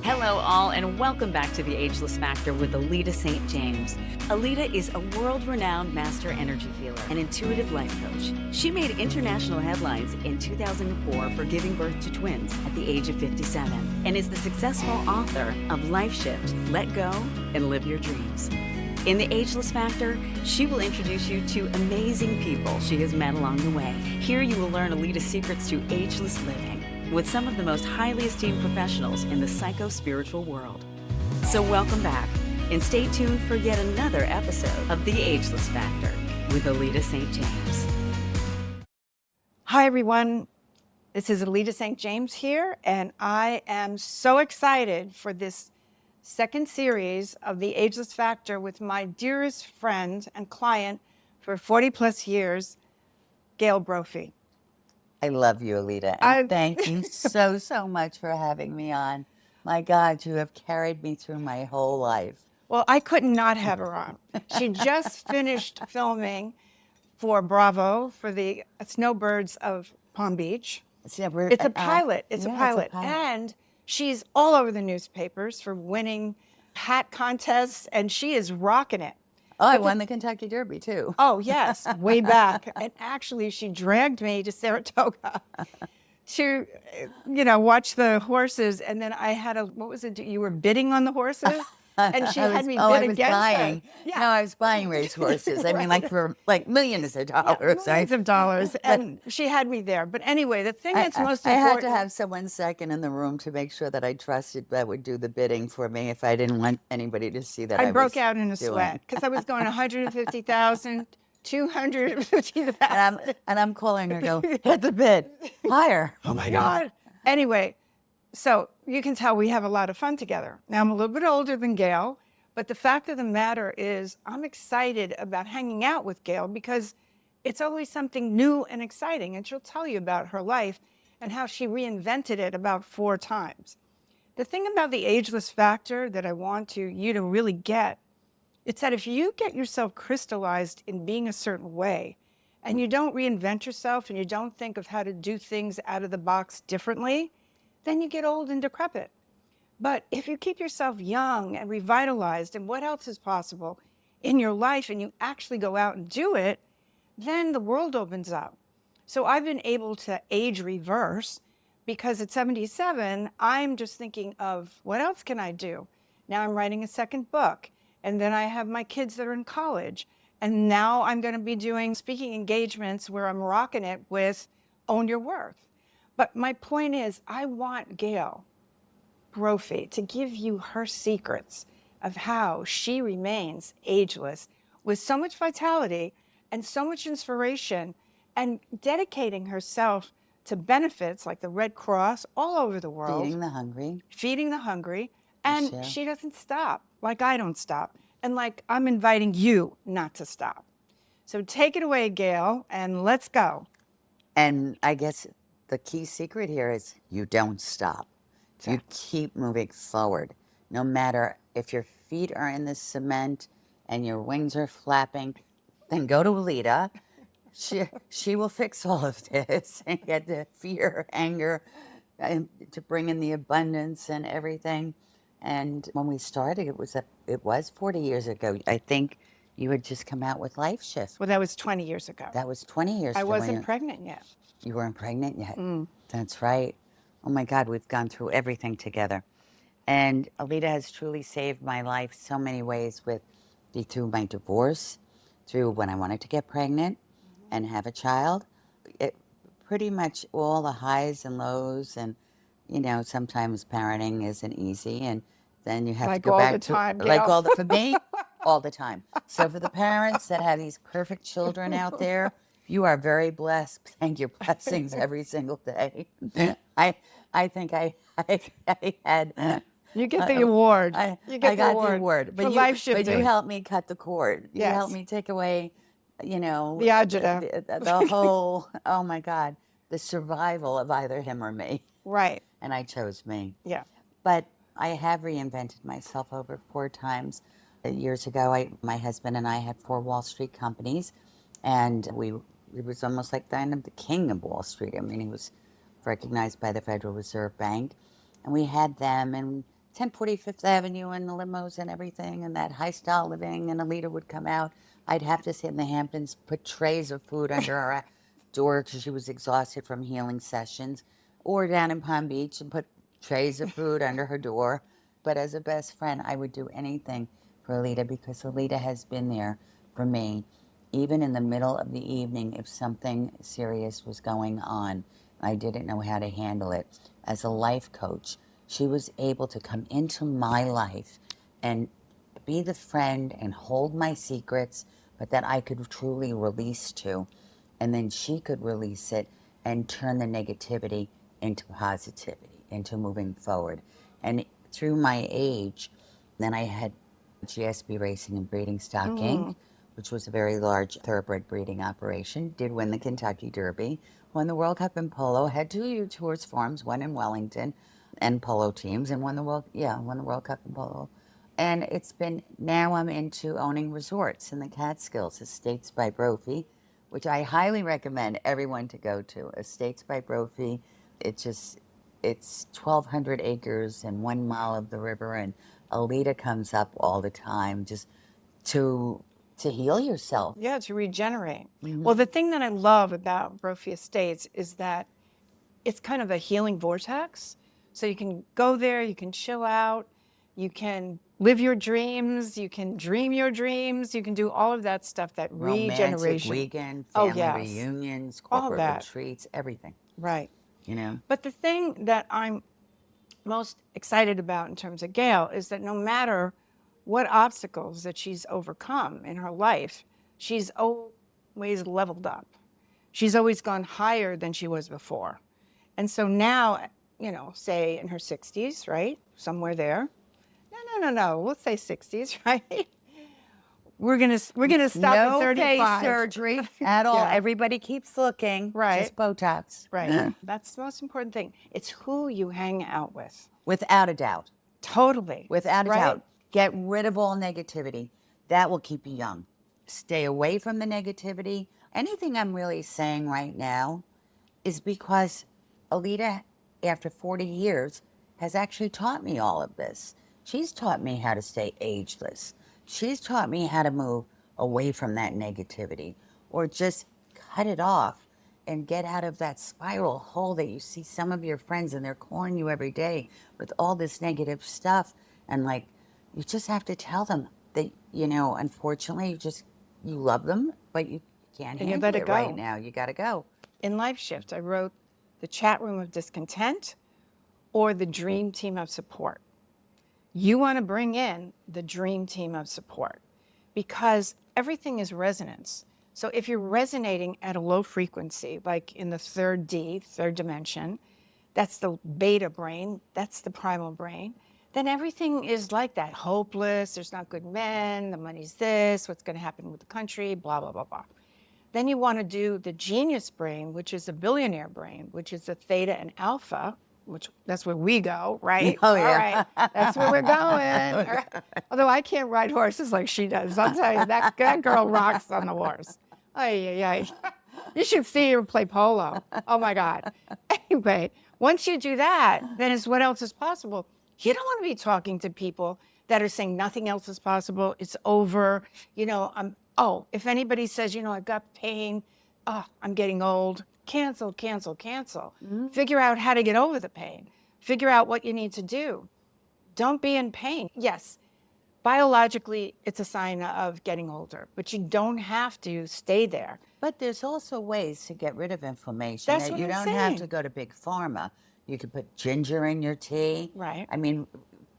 Hello, all, and welcome back to the Ageless Factor with Alita St. James. Alita is a world-renowned master energy healer and intuitive life coach. She made international headlines in 2004 for giving birth to twins at the age of 57 and is the successful author of Life Shift, Let Go, and Live Your Dreams. In the Ageless Factor, she will introduce you to amazing people she has met along the way. Here you will learn Alita's secrets to ageless living with some of the most highly esteemed professionals in the psycho-spiritual world. So welcome back, and stay tuned for yet another episode of The Ageless Factor with Alita St. James. Hi, everyone. This is Alita St. James here, and I am so excited for this second series of The Ageless Factor with my dearest friend and client for 40 plus years, Gale Brophy. I love you, Alita, and thank you so much for having me on. My God, you have carried me through my whole life. Well, I could not have her on. She just finished filming for Bravo for the Snowbirds of Palm Beach. It's a pilot. It's a pilot. And she's all over the newspapers for winning hat contests, and she is rocking it. Oh, I won the Kentucky Derby, too. Oh, yes, way back. And actually, she dragged me to Saratoga to, watch the horses. And then I had what was it? You were bidding on the horses? And she had me bid against buying. her. Yeah. No, I was buying race horses. I mean, for millions of dollars. Yeah, millions of dollars. And she had me there. But anyway, the thing that's most important. I had to have someone second in the room to make sure that I trusted that would do the bidding for me if I didn't want anybody to see that I broke out in a sweat because I was going 150,000, 250,000. And I'm calling her, go, hit the bid, higher. Oh my God. Anyway, so you can tell we have a lot of fun together. Now, I'm a little bit older than Gale, but the fact of the matter is I'm excited about hanging out with Gale because it's always something new and exciting. And she'll tell you about her life and how she reinvented it about 4 times. The thing about the ageless factor that I want you to really get, it's that if you get yourself crystallized in being a certain way and you don't reinvent yourself and you don't think of how to do things out of the box differently, then you get old and decrepit. But if you keep yourself young and revitalized and what else is possible in your life and you actually go out and do it, then the world opens up. So I've been able to age reverse because at 77, I'm just thinking of what else can I do? Now I'm writing a second book, and then I have my kids that are in college. And now I'm going to be doing speaking engagements where I'm rocking it with Own Your Worth. But my point is, I want Gale Brophy to give you her secrets of how she remains ageless with so much vitality and so much inspiration and dedicating herself to benefits like the Red Cross all over the world. Feeding the hungry. And she doesn't stop, like I don't stop. And like I'm inviting you not to stop. So take it away, Gale, and let's go. And I guess the key secret here is you don't stop. Exactly. You keep moving forward. No matter if your feet are in the cement and your wings are flapping, then go to Alita. She will fix all of this and get the fear, anger, and to bring in the abundance and everything. And when we started, it was 40 years ago. I think you had just come out with Life Shift. Well, that was 20 years ago. That was 20 years ago. I wasn't pregnant yet. You weren't pregnant yet? That's right. Oh my God, we've gone through everything together. And Alita has truly saved my life so many ways through my divorce, through when I wanted to get pregnant and have a child. Pretty much all the highs and lows, and sometimes parenting isn't easy, and then you have to go back to for me, all the time. So for the parents that have these perfect children out there, you are very blessed. Thank your blessings every single day. I think I had. You get the award. I got the award. But you helped me cut the cord. Yes. You helped me take away, the agita. The whole, oh my God, the survival of either him or me. Right. And I chose me. Yeah. But I have reinvented myself over 4 times. Years ago, my husband and I had 4 Wall Street companies, and it was almost like kind of the king of Wall Street. I mean, he was recognized by the Federal Reserve Bank, and we had them, and 1040 Fifth Avenue and the limos and everything and that high style living, and Alita would come out. I'd have to sit in the Hamptons, put trays of food under her door because she was exhausted from healing sessions, or down in Palm Beach and put trays of food under her door. But as a best friend, I would do anything for Alita because Alita has been there for me, even in the middle of the evening if something serious was going on. I didn't know how to handle it. As a life coach, she was able to come into my life and be the friend and hold my secrets, but that I could truly release to. And then she could release it and turn the negativity into positivity, into moving forward. And through my age, then I had GSB Racing and Breeding Stock Inc., which was a very large thoroughbred breeding operation, did win the Kentucky Derby, won the World Cup in polo, had 2 tours farms, one in Wellington, and polo teams, and won the World Cup in polo. And it's been, now I'm into owning resorts in the Catskills, Estates by Brophy, which I highly recommend everyone to go to. Estates by Brophy, it's 1,200 acres and 1 mile of the river, and Alita comes up all the time just to heal yourself. Yeah, to regenerate. Well, the thing that I love about Brophy Estates is that it's kind of a healing vortex. So you can go there, you can chill out, you can live your dreams, you can dream your dreams, you can do all of that stuff, that Romantic regeneration. weekend, Oh, family yes. reunions, All corporate that. retreats, everything, Right. you know? But the thing that I'm most excited about in terms of Gale is that no matter what obstacles that she's overcome in her life, she's always leveled up. She's always gone higher than she was before. And so now, you know, say in her 60s, right? Somewhere there. No. Let's say 60s, right? We're gonna stop at 35. No face surgery at all. Yeah. Everybody keeps looking. Right. Just Botox. Right. That's the most important thing. It's who you hang out with. Without a doubt. Totally. Without a Right? doubt. Get rid of all negativity. That will keep you young. Stay away from the negativity. Anything I'm really saying right now is because Alita, after 40 years, has actually taught me all of this. She's taught me how to stay ageless. She's taught me how to move away from that negativity or just cut it off and get out of that spiral hole that you see some of your friends and they're calling you every day with all this negative stuff. And like, you just have to tell them that, you know, unfortunately, you love them, but you can't And you handle let it it go. right now. You got to go. In Life Shift, I wrote the chat room of discontent or the dream team of support. You want to bring in the dream team of support because everything is resonance. So if you're resonating at a low frequency, like in the third dimension, that's the beta brain, that's the primal brain, then everything is like that, hopeless, there's not good men, the money's this, what's going to happen with the country, blah, blah, blah, blah. Then you want to do the genius brain, which is the billionaire brain, which is the theta and alpha, which that's where we go, right? Oh, yeah. All right, that's where we're going. All right. Although I can't ride horses like she does. I'll tell you, that girl rocks on the horse. Ay. You should see her play polo. Oh, my God. Anyway, once you do that, then it's what else is possible. You don't want to be talking to people that are saying nothing else is possible. It's over. You know, if anybody says, you know, I've got pain, I'm getting old, cancel. Figure out how to get over the pain. Figure out what you need to do. Don't be in pain. Yes, biologically, it's a sign of getting older, but you don't have to stay there. But there's also ways to get rid of inflammation. That's that what you I'm don't saying. have to go to big pharma. You could put ginger in your tea. Right. I mean,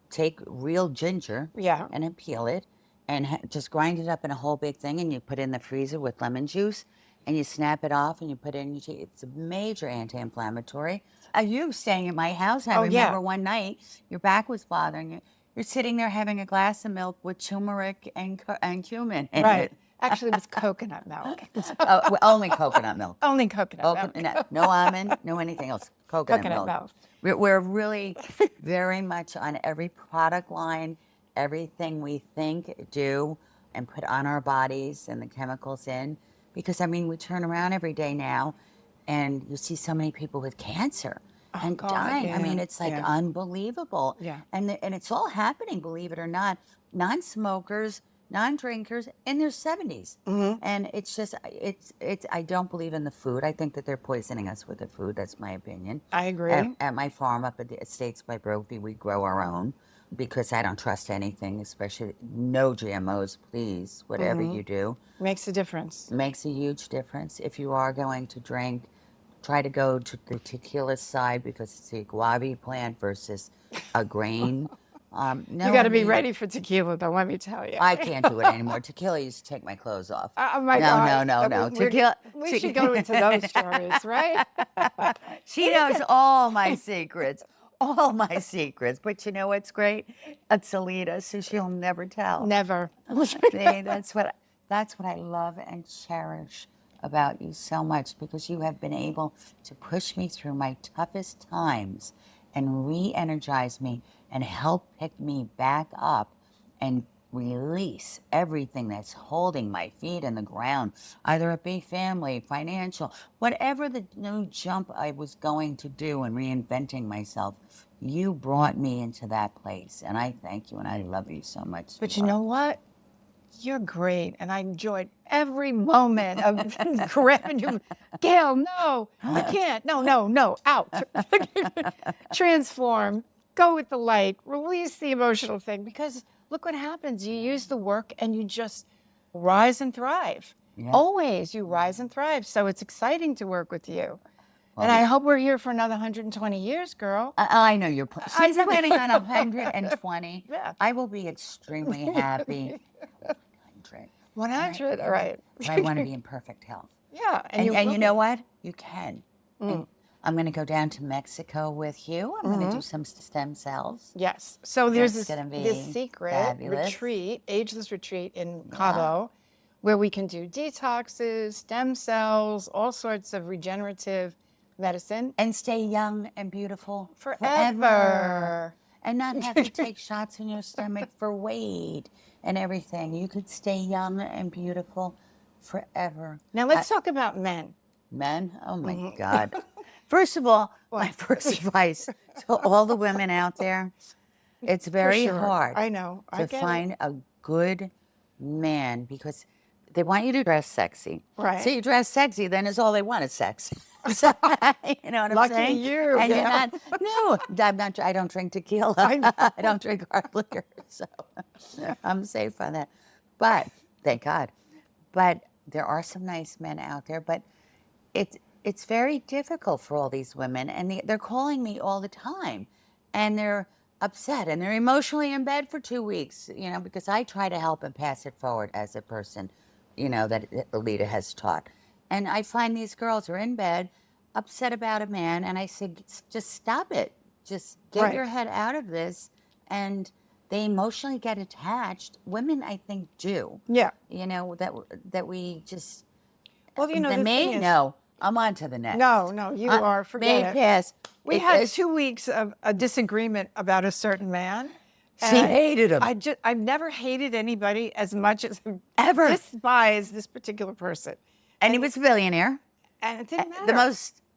take real ginger Yeah. and then peel it and just grind it up in a whole big thing and you put it in the freezer with lemon juice and you snap it off and you put it in your tea. It's a major anti-inflammatory. You staying at my house, I remember one night your back was bothering you. You're sitting there having a glass of milk with turmeric and cumin in Right. it. Actually, it was coconut milk. Well, only coconut milk. Only coconut milk. No almond, no anything else. Coconut milk. We're really very much on every product line, everything we think, do, and put on our bodies and the chemicals in. Because, I mean, we turn around every day now and you see so many people with cancer. and God, dying. I mean, yeah, it's like yeah. unbelievable. Yeah. And it's all happening, believe it or not. Non-smokers, non-drinkers in their 70s. And it's just, I don't believe in the food. I think that they're poisoning us with the food. That's my opinion. I agree. At my farm up at the Estates by Brophy, we grow our own because I don't trust anything, especially no GMOs, please, whatever you do. Makes a difference. Makes a huge difference. If you are going to drink, try to go to the tequila side because it's the agave plant versus a grain. You No, got I to be mean, ready for tequila, though, let me tell you. I can't do it anymore. Tequila used to take my clothes off. Oh my No, God. no. We should go into those stories, right? She knows all my secrets, all my secrets. But you know what's great? It's Alita, so she'll never tell. Never. See, that's what I love and cherish about you so much, because you have been able to push me through my toughest times and re-energize me and help pick me back up and release everything that's holding my feet in the ground, either it be family, financial, whatever the new jump I was going to do and reinventing myself. You brought me into that place, and I thank you and I love you so much. But you know what? You're great, and I enjoyed every moment of grabbing you. Gale, no, you can't. No, out. Transform, go with the light, release the emotional thing, because look what happens. You use the work and you just rise and thrive. Yeah. Always you rise and thrive. So it's exciting to work with you. And I hope we're here for another 120 years, girl. I know you're. She's planning on 120. Yeah. I will be extremely happy. 100. 100, all right. But I want to be in perfect health. Yeah. And will you be. know what? You can. And I'm going to go down to Mexico with you. I'm going to do some stem cells. Yes. So there's That's this, gonna be this secret fabulous. retreat, ageless retreat in Cabo, where we can do detoxes, stem cells, all sorts of regenerative medicine. And stay young and beautiful Forever. and not have to take shots in your stomach for weight and everything. You could stay young and beautiful forever. Now let's talk about men. Men, oh my God. First of all, my first advice to all the women out there, it's very sure. hard I know. I to get find a good man, because they want you to dress sexy. Right. So you dress sexy, then is all they want is sex. So, you know what Lucky I'm saying? you, And yeah. I'm not, I don't drink tequila. I don't drink hard liquor, so I'm safe on that. But, thank God. But there are some nice men out there, but it's very difficult for all these women, and they're calling me all the time, and they're upset, and they're emotionally in bed for 2 weeks, you know, because I try to help and pass it forward as a person, you know, that Alita has taught. And I find these girls are in bed, upset about a man, and I said, just stop it. Just get your head out of this. And they emotionally get attached. Women, I think, do. Yeah. You know, that we just... Well, you know, the the maid, thing is, no. I'm on to the next. No, you are. Forget maid it. pass. We had 2 weeks of a disagreement about a certain man. She hated him. I've never hated anybody as much as Ever. despised this particular person. And he was a billionaire. And it didn't matter.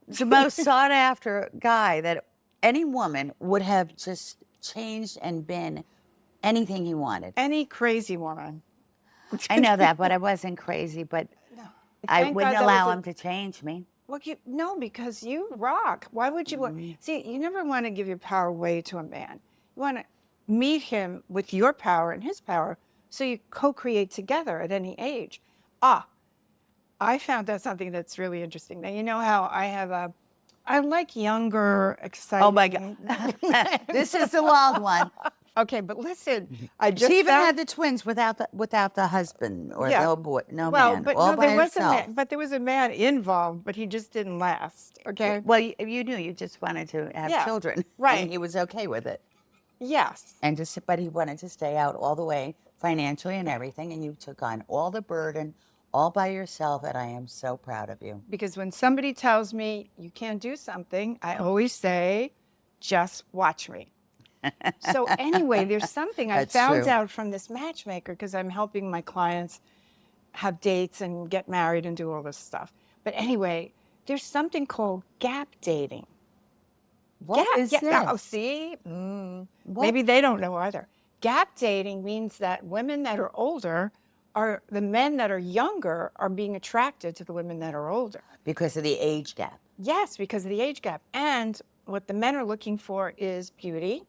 The most sought after guy that any woman would have just changed and been anything he wanted. Any crazy woman. I know that, but I wasn't crazy, but I Thank wouldn't God that allow was him to change me. Well, no, because you rock. Why would you want? See, you never want to give your power away to a man. You want to meet him with your power and his power, so you co-create together at any age. I found out something that's really interesting. Now, you know how I like younger, exciting. Oh my God. This is the wild one. Okay, but listen, I just She even found, had the twins without the husband or Yeah. no boy, no well, man, but all no, by there was a herself. man, but there was a man involved, but he just didn't last. Okay. Well, you knew you just wanted to have Yeah, children, right. And he was okay with it, Yes. but he wanted to stay out all the way financially and everything, and you took on all the burden all by yourself, and I am so proud of you. Because when somebody tells me you can't do something, I always say, just watch me. So anyway, there's something I That's found true. out from this matchmaker, because I'm helping my clients have dates and get married and do all this stuff. But anyway, there's something called gap dating. What is yeah. this? Oh, see? What? Maybe they don't know either. Gap dating means that women that are older are the men that are younger are being attracted to the women that are older. Because of the age gap. Yes, because of the age gap. And what the men are looking for is beauty,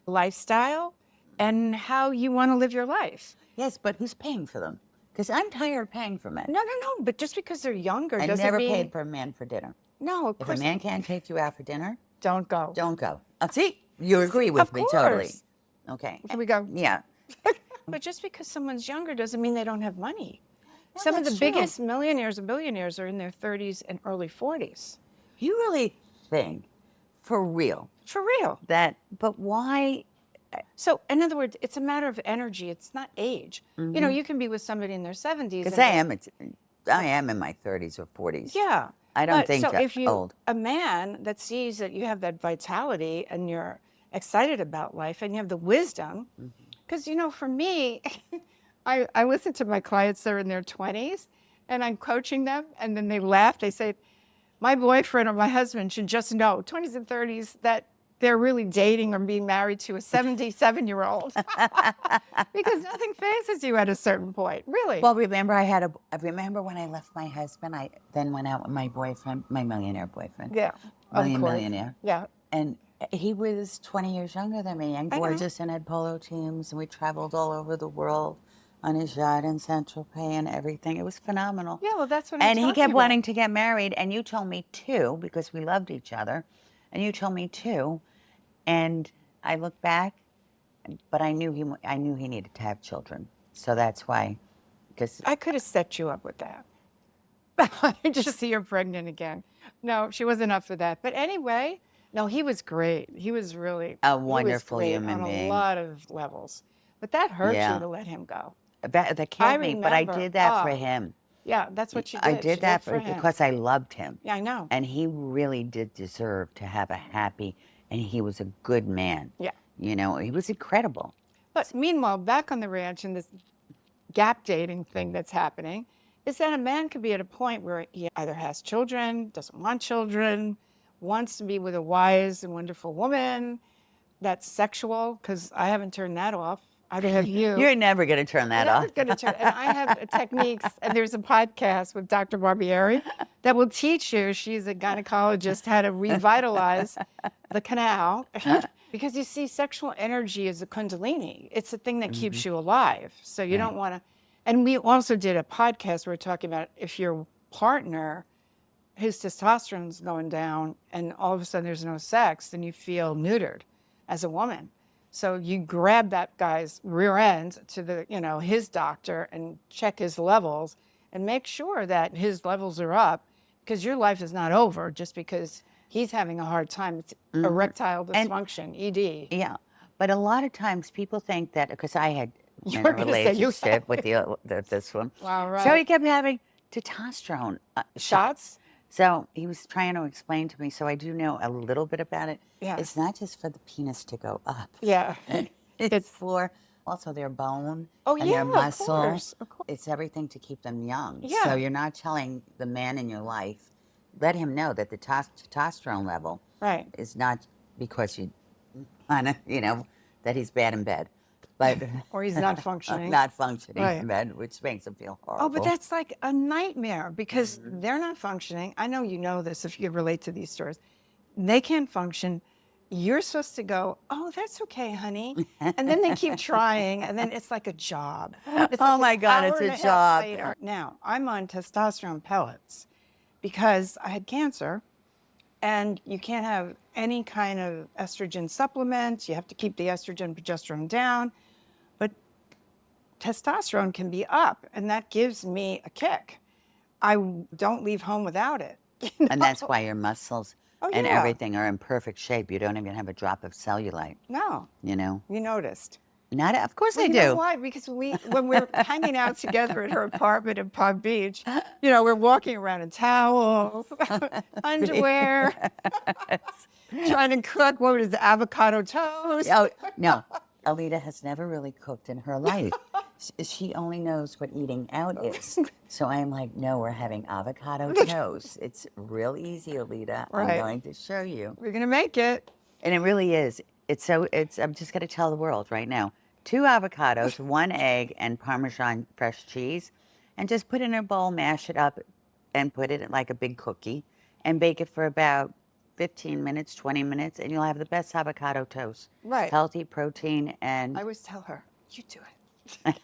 lifestyle, and how you want to live your life. Yes, but who's paying for them? Because I'm tired of paying for men. No, no, no. But just because they're younger I doesn't never mean paid for a man for dinner. no. Of If a course, man can't take you out for dinner, don't go. don't go. See, you agree with Of me totally. course. Okay. Here we go. Yeah. But just because someone's younger doesn't mean they don't have money. Well, Some of the that's true. biggest millionaires and billionaires are in their 30s and early 40s. You really think, for real, For real. that, but why? So, in other words, it's a matter of energy. It's not age. You know, you can be with somebody in their 70s. Because and I am in my 30s or 40s. yeah. I don't But think so that if you, old. a man that sees that you have that vitality and you're excited about life and you have the wisdom, because, you know, for me, I listen to my clients that are in their 20s and I'm coaching them and then they laugh. They say, my boyfriend or my husband should just know, 20s and 30s, that they're really dating or being married to a 77-year-old because nothing phases you at a certain point, really. Well, remember I remember when I left my husband, I then went out with my boyfriend, my millionaire boyfriend. Yeah, of course. Millionaire. Yeah. And he was 20 years younger than me and I know. gorgeous and had polo teams, and we traveled all over the world on his yacht in Central Pay and everything. It was phenomenal. Yeah, well, that's what I'm And he talking kept about. wanting to get married, and you told me too, because we loved each other, and you told me too, and I look back, but I knew he needed to have children, so that's why, because I could have set you up with that. I just see her pregnant again. No, she wasn't up for that. But anyway, no, he was great. He was really A he was wonderful great human on being. a lot of levels. But that hurt Yeah. you to let him go. that killed I me, but I remember, did that for oh, him. Yeah, that's what she did. I She did that for him. because I loved him. Yeah, I know. And he really did deserve to have a happy, and he was a good man. Yeah. You know, he was incredible. But meanwhile, back on the ranch and this gap dating thing that's happening, is that a man could be at a point where he either has children, doesn't want children, wants to be with a wise and wonderful woman that's sexual, because I haven't turned that off. Either have you. You're never going to turn that Never off. going to turn. And I have techniques, and there's a podcast with Dr. Barbieri that will teach you, she's a gynecologist, how to revitalize the canal. Because you see, sexual energy is a kundalini. It's the thing that keeps you alive. So you don't want to. And we also did a podcast where we're talking about if your partner, his testosterone's going down, and all of a sudden there's no sex, then you feel neutered as a woman. So you grab that guy's rear end to the, you know, his doctor and check his levels and make sure that his levels are up, because your life is not over just because he's having a hard time. It's erectile dysfunction, ED. Yeah. But a lot of times people think that, because I had You in were a gonna say you relationship with this one. Wow, right. So he kept having testosterone Shots? So he was trying to explain to me, so I do know a little bit about it. Yeah. It's not just for the penis to go up. Yeah. It's for also their bone Oh, and yeah, their of muscle. course, of course. It's everything to keep them young. Yeah. So you're not telling the man in your life, let him know that the testosterone level Right. is not because you, you know, that he's bad in bed. But Or he's not functioning. not functioning Right. in bed, which makes him feel horrible. Oh, but that's like a nightmare, because they're not functioning. I know you know this if you relate to these stories. They can't function. You're supposed to go, oh, that's okay, honey. And then they keep trying, and then it's like a job. It's Oh like my an God, hour it's and a half job. later. Now, I'm on testosterone pellets because I had cancer, and you can't have any kind of estrogen supplement. You have to keep the estrogen, progesterone down. But testosterone can be up, and that gives me a kick. I don't leave home without it. You And that's know? why your muscles Oh, and yeah. everything are in perfect shape. You don't even have a drop of cellulite, No, you know? you noticed. Not, of course Well, I you do. know why? Because when we're hanging out together at her apartment in Palm Beach, you know, we're walking around in towels, underwear, trying to cook, what was it, avocado toast? Oh, no. Alita has never really cooked in her life. She only knows what eating out is. So I'm like, no, we're having avocado toast. It's real easy, Alita. I'm Right. going to show you. We're gonna make it. And it really is. I'm just going to tell the world right now. 2 avocados, 1 egg, and Parmesan fresh cheese. And just put it in a bowl, mash it up, and put it in like a big cookie. And bake it for about 15 minutes, 20 minutes. And you'll have the best avocado toast. Right. Healthy, protein, and I always tell her, you do it.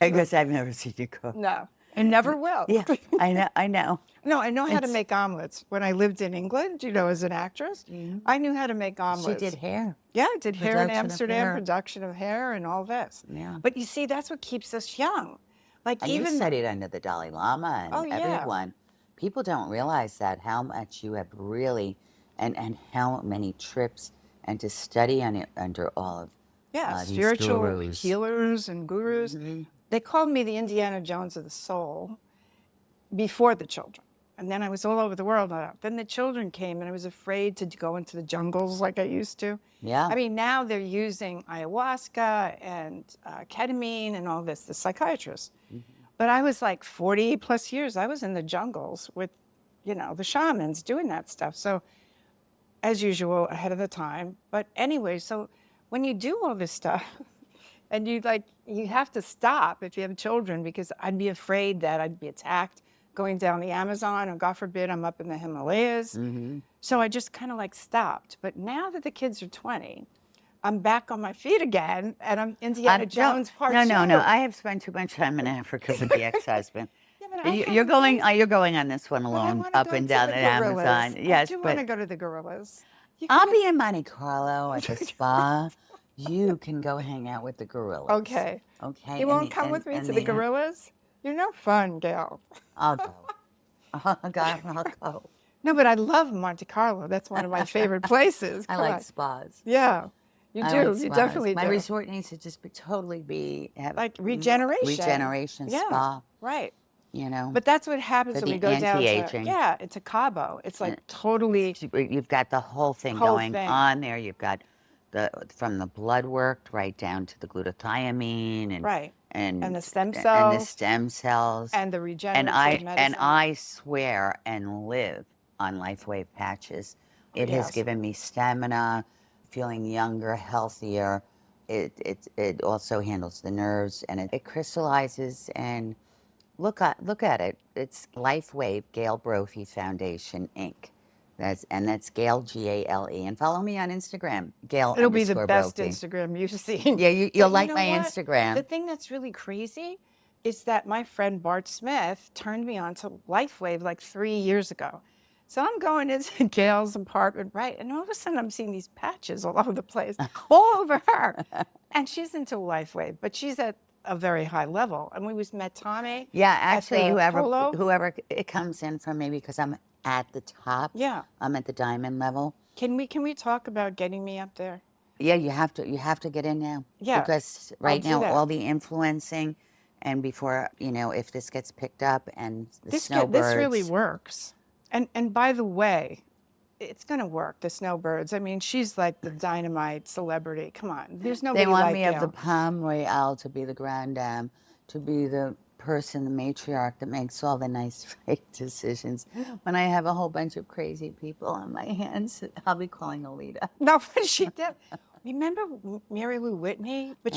I guess I've never seen you cook. No, and never will. Yeah, I know. I know. No, I know how to It's- make omelets. When I lived in England, as an actress, I knew how to make She omelets. did hair. Yeah, I did hair in Production of Amsterdam, hair. production of hair and all this. Yeah. But you see, that's what keeps us young. Like And you even studied under the Dalai Lama and Oh, yeah. everyone. People don't realize that how much you have really, and how many trips and to study on it under all of these spiritual gurus. healers and gurus. They called me the Indiana Jones of the soul before the children. And then I was all over the world. Then the children came and I was afraid to go into the jungles like I used to. Yeah. I mean, now they're using ayahuasca and ketamine and all this, the psychiatrists. But I was like 40 plus years, I was in the jungles with, the shamans doing that stuff. So as usual, ahead of the time. But anyway, so when you do all this stuff and you have to stop if you have children, because I'd be afraid that I'd be attacked going down the Amazon, or God forbid, I'm up in the Himalayas. So I just kind of stopped. But now that the kids are 20, I'm back on my feet again, and I'm Indiana Jones part two. No. I have spent too much time in Africa with the ex-husband. but I You're going. haven't You're going on this one But I alone, wanna up go and to down the the gorillas. Amazon. Yes, I do but want to go to the gorillas. I'll be in Monte Carlo at the spa. You can go hang out with the gorillas. Okay. Okay. You won't come with me to the gorillas? You're no fun, Gale. I'll go. Oh, God, I'll go. No, but I love Monte Carlo. That's one of my favorite places. I Come like on. spas. Yeah, you I do. like You spas. definitely My do. resort needs to just have Like regeneration. regeneration Yeah, spa. right. You know. But that's what happens For when we the go down to anti-aging. it's a Cabo. It's like totally You've got the whole thing Whole going thing. on there. You've got from the blood work right down to the glutathione and right. and And the stem and the cells stem cells. and the And regenerative medicine. I swear and live on LifeWave patches. It has Yes. given me stamina, feeling younger, healthier. It also handles the nerves, and it crystallizes. And look at it. It's LifeWave Gale Brophy Foundation Inc. That's Gale, Gale, and follow me on Instagram, Gale. It'll be the best Brophy. Instagram you've seen. Yeah, you'll But like know my what? Instagram. The thing that's really crazy is that my friend Bart Smith turned me on to LifeWave like 3 years ago. So I'm going into Gail's apartment, right? And all of a sudden I'm seeing these patches all over the place, all over her. And she's into LifeWave, but she's at a very high level. And we met Tommy. Yeah, at actually, the Polo. whoever it comes in from me, because I'm at the top. Yeah. I'm at the diamond level. Can we talk about getting me up there? Yeah, you have to get in now. Yeah, Because right do now that. all the influencing, and before if this gets picked up and the snowbirds. This really works. And by the way, it's going to work, the snowbirds. I mean, she's like the dynamite celebrity. Come on. There's nobody They want like me of the Gail. Palm Royale to be the grand dame, to be the person, the matriarch that makes all the nice right decisions. When I have a whole bunch of crazy people on my hands, I'll be calling Alita. No, but she did. Remember Mary Lou Whitney? But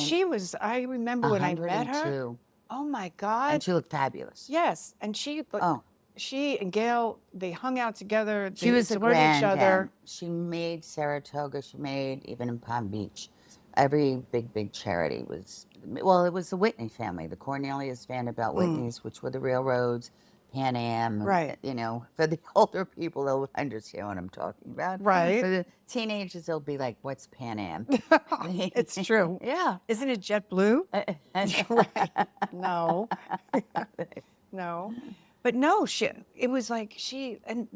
I remember when I met her. 102. Oh my God. And she looked fabulous. Yes. And she and Gail, they hung out together. She They was a supported each grand other. dame. She made Saratoga. She made even in Palm Beach. Every big charity was, well, it was the Whitney family, the Cornelius Vanderbilt Whitneys, which were the railroads, Pan Am. Right. For the older people, they'll understand what I'm talking about. Right. For the teenagers, they'll be like, what's Pan Am? It's true. Yeah. Isn't it JetBlue? Right. No. No. But no, it was like and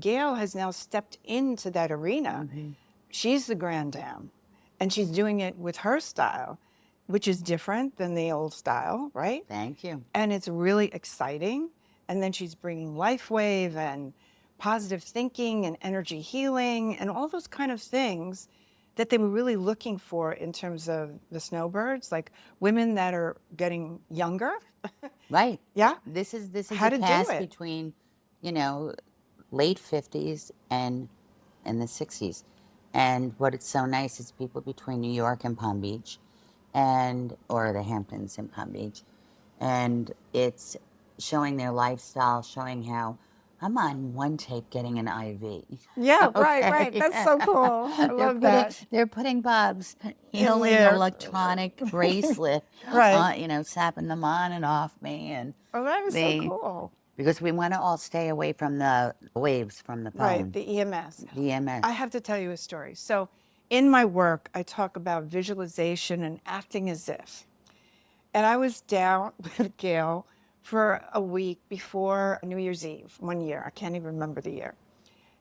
Gail has now stepped into that arena. She's the grand dame, and she's doing it with her style, which is different than the old style, right? Thank you. And it's really exciting. And then she's bringing LifeWave and positive thinking and energy healing and all those kind of things that they were really looking for in terms of the snowbirds, like women that are getting younger. Right. Yeah. This is How a to do cast it. between, you know, late 50s and in the 60s. And what it's so nice is people between New York and Palm Beach and or the Hamptons and Palm Beach. And it's showing their lifestyle, showing how I'm on one tape getting an IV. Yeah, right, right. Okay. That's so cool. I love that. They're putting Bob's In healing there. electronic bracelet, Right. you know, sapping them on and off me, and Oh, that is so they cool. because we want to all stay away from the waves from the Right, phone, the EMS. the EMS. I have to tell you a story. So, in my work, I talk about visualization and acting as if. And I was down with Gale for a week before New Year's Eve, one year. I can't even remember the year.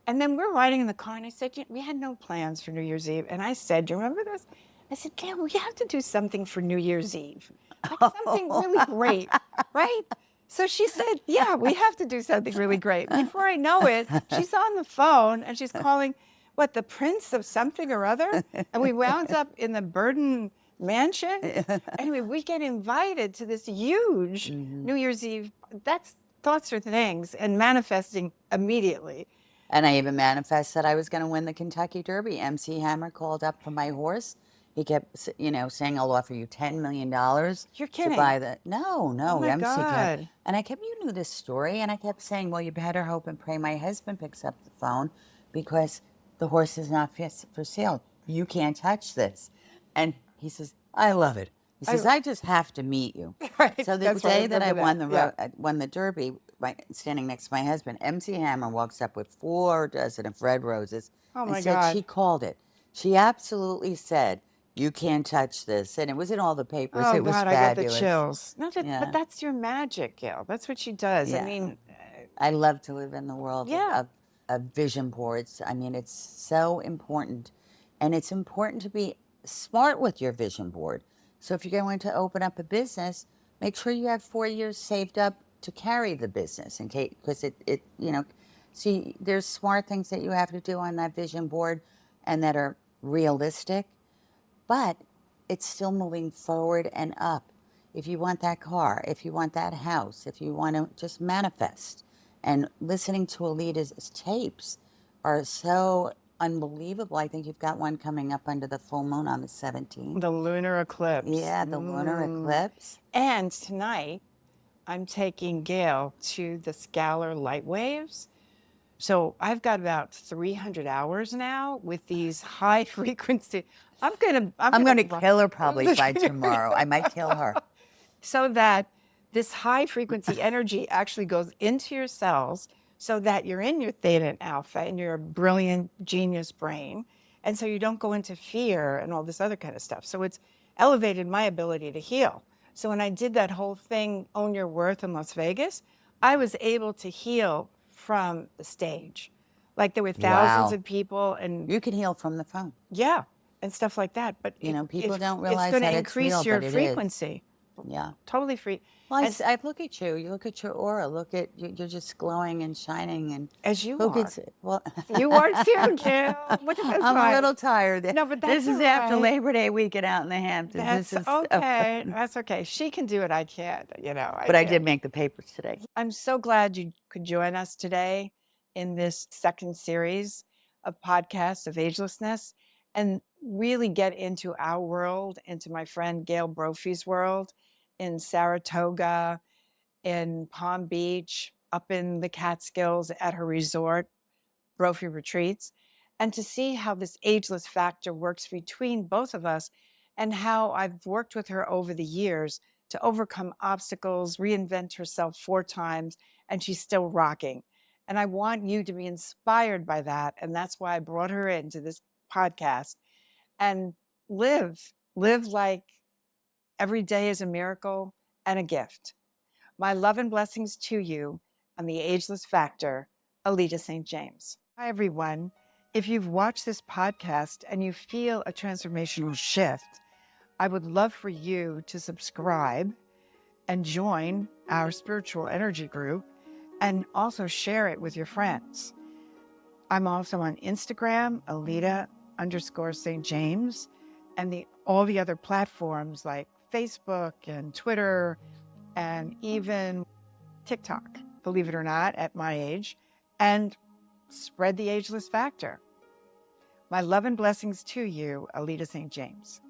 And then we're riding in the car, and I said, we had no plans for New Year's Eve. And I said, do you remember this? I said, Gale, we have to do something for New Year's Eve, like something really great, right? So she said, yeah, we have to do something really great. Before I know it, she's on the phone, and she's calling, what, the prince of something or other? And we wound up in the Burden mansion. Anyway, we get invited to this huge New Year's Eve. That's thoughts are things and manifesting immediately. And I even manifested I was going to win the Kentucky Derby. MC Hammer called up for my horse. He kept, you know, saying, "I'll offer you $10 million You're to kidding. buy the." No, Oh my MC kept, God. and I kept, you knew this story, and I kept saying, "Well, you better hope and pray my husband picks up the phone, because the horse is not fit for sale. You can't touch this." And he says, "I love it." He says, "I just have to meet you." Right, So the that's right, I day that I remember that, yeah. won the Derby, standing next to my husband, MC Hammer walks up with 4 dozen of red roses Oh and my said God. she called it. She absolutely said, "You can't touch this." And it was in all the papers. Oh It was God, I get the fabulous. chills. No, but Yeah. that's your magic, Gail. That's what she does. I Yeah. mean, I love to live in the world yeah. of vision boards. I mean, it's so important. And it's important to be smart with your vision board. So if you're going to open up a business, make sure you have 4 years saved up to carry the business in case, because it, you know, see, there's smart things that you have to do on that vision board and that are realistic, but it's still moving forward and up. If you want that car, if you want that house, if you want to just manifest, and listening to Alita's tapes are so unbelievable. I think you've got one coming up under the full moon on the 17th. The lunar eclipse. Yeah, the lunar eclipse. And tonight, I'm taking Gail to the scalar light waves. So I've got about 300 hours now with these high frequency. I'm gonna kill her probably by tomorrow. I might kill her. So that this high frequency energy actually goes into your cells, so that you're in your theta and alpha in your brilliant genius brain. And so you don't go into fear and all this other kind of stuff. So it's elevated my ability to heal. So when I did that whole thing, Own Your Worth in Las Vegas, I was able to heal from the stage. Like there were thousands Wow. of people, and You can heal from the phone. yeah, and stuff like that. But You know, people don't it's realize going to that it's increase real, your but it is. frequency. Yeah. Totally free. Well, As, I look at you. You look at your aura. Look at you. You're just glowing and shining. And as you who are. gets it? Well, You are too, Gail. Look at this I'm side. a little tired. No, but this that's is after all right. Labor Day weekend out in the Hamptons. That's This is okay. That's okay. She can do it. I can't. You know. But I can't. did make the papers today. I'm so glad you could join us today in this second series of podcasts of agelessness, and really get into our world, into my friend Gale Brophy's world in Saratoga, in Palm Beach, up in the Catskills at her resort, Brophy Retreats, and to see how this ageless factor works between both of us, and how I've worked with her over the years to overcome obstacles, reinvent herself 4 times, and she's still rocking. And I want you to be inspired by that. And that's why I brought her into this podcast. And live like every day is a miracle and a gift. My love and blessings to you on the Ageless Factor, Alita St. James. Hi, everyone. If you've watched this podcast and you feel a transformational shift, I would love for you to subscribe and join our spiritual energy group, and also share it with your friends. I'm also on Instagram, _St. James, and all the other platforms like Facebook and Twitter and even TikTok, believe it or not, at my age, and spread the ageless factor. My love and blessings to you, Alita St. James.